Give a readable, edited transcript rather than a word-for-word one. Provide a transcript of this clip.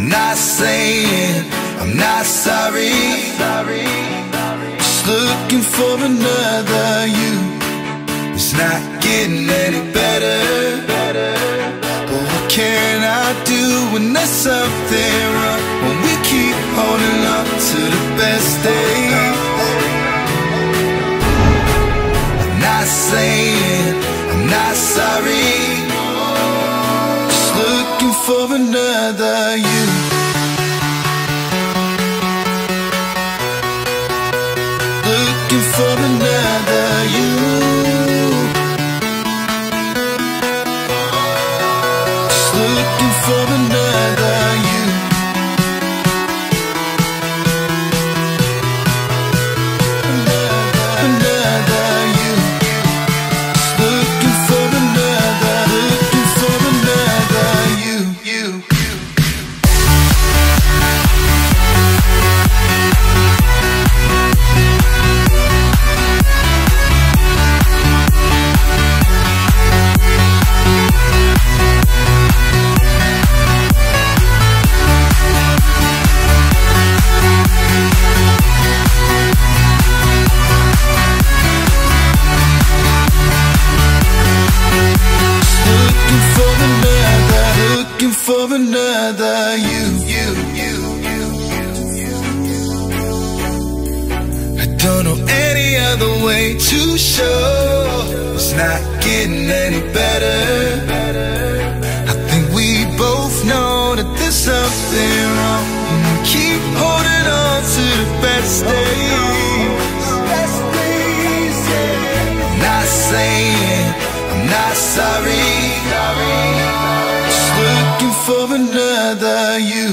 I'm not saying I'm not sorry. Just looking for another you. It's not getting any better. But what can I do when there's something wrong? When we keep holding on to the best days. I'm not saying I'm not sorry. Just looking for another you. Looking for another you. Just looking for another you. Another you. Just looking for another you. For another you. I don't know any other way to show it's not getting any better. I think we both know that there's something wrong, and we keep holding on to the best days. I'm not saying I'm not sorry. Looking for another you.